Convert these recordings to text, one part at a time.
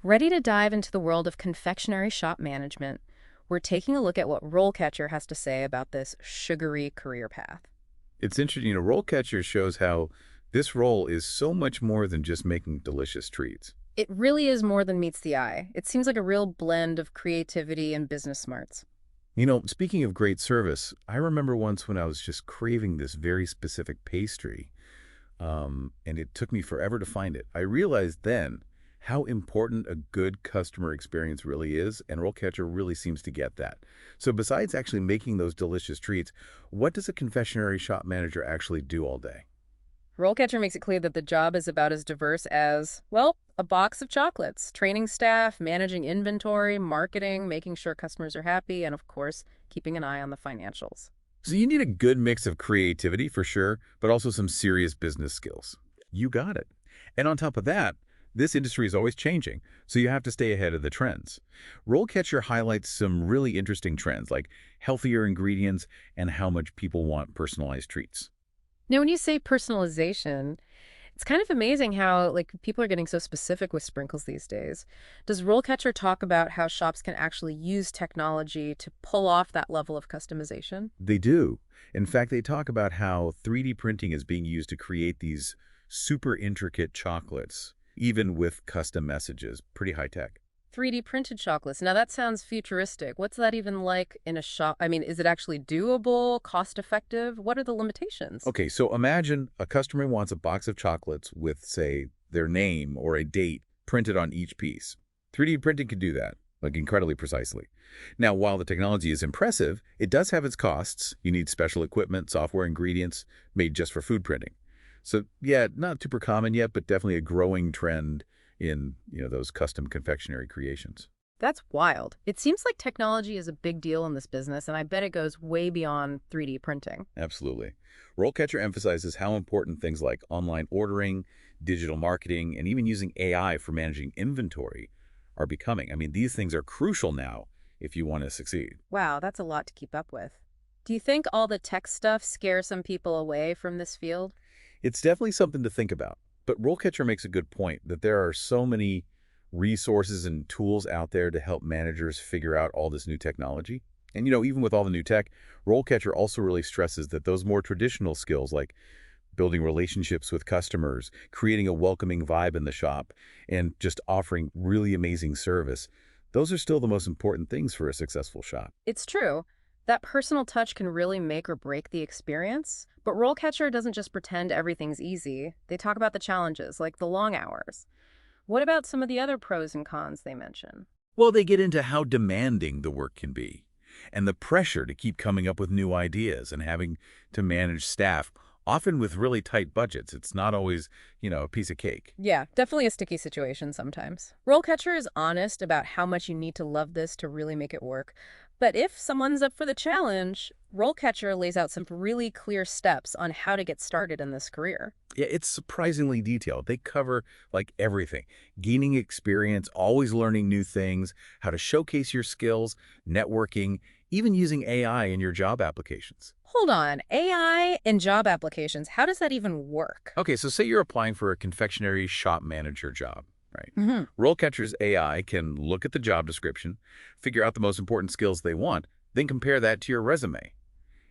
Ready to dive into the world of confectionery shop management? We're taking a look at what RoleCatcher has to say about this sugary career path. It's interesting, RoleCatcher shows how this role is so much more than just making delicious treats. It really is more than meets the eye. It seems like a real blend of creativity and business smarts. Speaking of great service, I remember once when I was just craving this very specific pastry, and it took me forever to find it. I realized then how important a good customer experience really is, and RoleCatcher really seems to get that. So besides actually making those delicious treats, what does a confectionery shop manager actually do all day? RoleCatcher makes it clear that the job is about as diverse as, well, a box of chocolates, training staff, managing inventory, marketing, making sure customers are happy, and of course, keeping an eye on the financials. So you need a good mix of creativity for sure, but also some serious business skills. You got it. And on top of that, this industry is always changing, so you have to stay ahead of the trends. RoleCatcher highlights some really interesting trends like healthier ingredients and how much people want personalized treats. Now, when you say personalization, it's kind of amazing how people are getting so specific with sprinkles these days. Does RoleCatcher talk about how shops can actually use technology to pull off that level of customization? They do. In fact, they talk about how 3D printing is being used to create these super intricate chocolates, even with custom messages. Pretty high tech. 3D printed chocolates. Now that sounds futuristic. What's that even like in a shop? I mean, is it actually doable, cost effective? What are the limitations? Okay, so imagine a customer wants a box of chocolates with, say, their name or a date printed on each piece. 3D printing can do that, like incredibly precisely. Now, while the technology is impressive, it does have its costs. You need special equipment, software, ingredients made just for food printing. So yeah, not super common yet, but definitely a growing trend in, those custom confectionery creations. That's wild. It seems like technology is a big deal in this business, and I bet it goes way beyond 3D printing. Absolutely. RoleCatcher emphasizes how important things like online ordering, digital marketing, and even using AI for managing inventory are becoming. I mean, these things are crucial now if you want to succeed. Wow, that's a lot to keep up with. Do you think all the tech stuff scares some people away from this field? It's definitely something to think about. But RoleCatcher makes a good point that there are so many resources and tools out there to help managers figure out all this new technology. And, even with all the new tech, RoleCatcher also really stresses that those more traditional skills like building relationships with customers, creating a welcoming vibe in the shop, and just offering really amazing service, those are still the most important things for a successful shop. It's true. That personal touch can really make or break the experience, but RoleCatcher doesn't just pretend everything's easy. They talk about the challenges, like the long hours. What about some of the other pros and cons they mention? Well, they get into how demanding the work can be and the pressure to keep coming up with new ideas and having to manage staff, often with really tight budgets. It's not always, a piece of cake. Yeah, definitely a sticky situation sometimes. RoleCatcher is honest about how much you need to love this to really make it work. But if someone's up for the challenge, RoleCatcher lays out some really clear steps on how to get started in this career. Yeah, it's surprisingly detailed. They cover like everything. Gaining experience, always learning new things, how to showcase your skills, networking, even using AI in your job applications. Hold on, AI and job applications, how does that even work? Okay, so say you're applying for a confectionery shop manager job, right? Hmm. RoleCatcher's AI can look at the job description, figure out the most important skills they want, then compare that to your resume.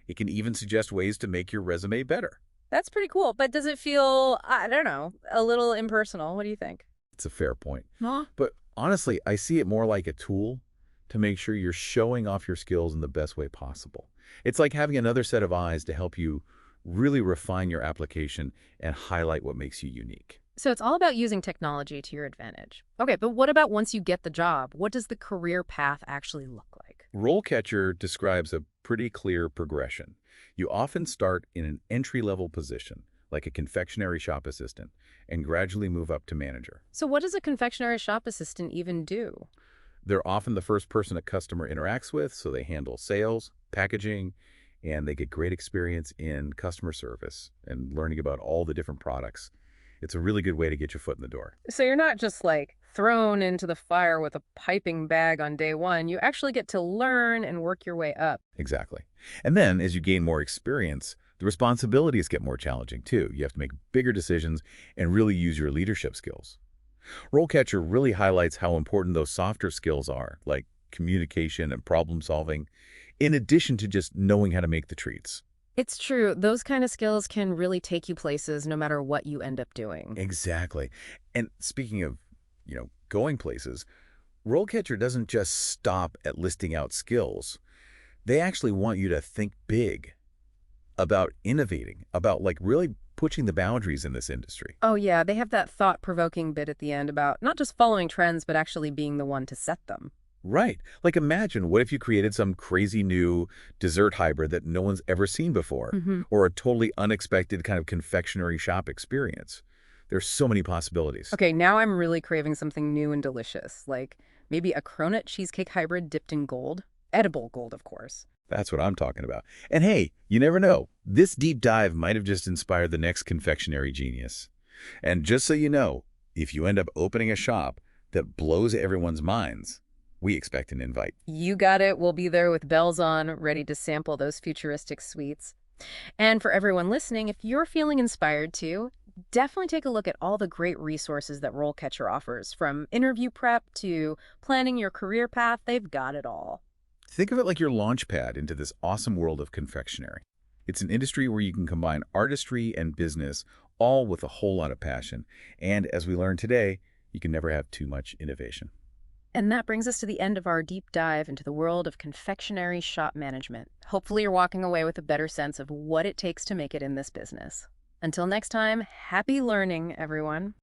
It can even suggest ways to make your resume better. That's pretty cool, but does it feel, I don't know, a little impersonal? What do you think? It's a fair point. Huh? But honestly, I see it more like a tool to make sure you're showing off your skills in the best way possible. It's like having another set of eyes to help you really refine your application and highlight what makes you unique. So it's all about using technology to your advantage. Okay, but what about once you get the job? What does the career path actually look like? RoleCatcher describes a pretty clear progression. You often start in an entry-level position, like a confectionery shop assistant, and gradually move up to manager. So what does a confectionery shop assistant even do? They're often the first person a customer interacts with, so they handle sales, packaging, and they get great experience in customer service and learning about all the different products. It's a really good way to get your foot in the door. So you're not just thrown into the fire with a piping bag on day one. You actually get to learn and work your way up. Exactly. And then as you gain more experience, the responsibilities get more challenging too. You have to make bigger decisions and really use your leadership skills. RoleCatcher really highlights how important those softer skills are, like communication and problem solving, in addition to just knowing how to make the treats. It's true. Those kind of skills can really take you places no matter what you end up doing. Exactly. And speaking of, going places, RoleCatcher doesn't just stop at listing out skills. They actually want you to think big about innovating, about like really pushing the boundaries in this industry. Oh, yeah, they have that thought-provoking bit at the end about not just following trends, but actually being the one to set them. Right. Like imagine what if you created some crazy new dessert hybrid that no one's ever seen before, Hmm. or a totally unexpected kind of confectionery shop experience. There's so many possibilities. Okay, now I'm really craving something new and delicious, like maybe a cronut cheesecake hybrid dipped in gold. Edible gold, of course. That's what I'm talking about. And hey, you never know. This deep dive might have just inspired the next confectionery genius. And just so you know, if you end up opening a shop that blows everyone's minds, we expect an invite. You got it. We'll be there with bells on, ready to sample those futuristic sweets. And for everyone listening, if you're feeling inspired to, definitely take a look at all the great resources that RoleCatcher offers. From interview prep to planning your career path, they've got it all. Think of it like your launch pad into this awesome world of confectionery. It's an industry where you can combine artistry and business, all with a whole lot of passion. And as we learned today, you can never have too much innovation. And that brings us to the end of our deep dive into the world of confectionery shop management. Hopefully, you're walking away with a better sense of what it takes to make it in this business. Until next time, happy learning, everyone.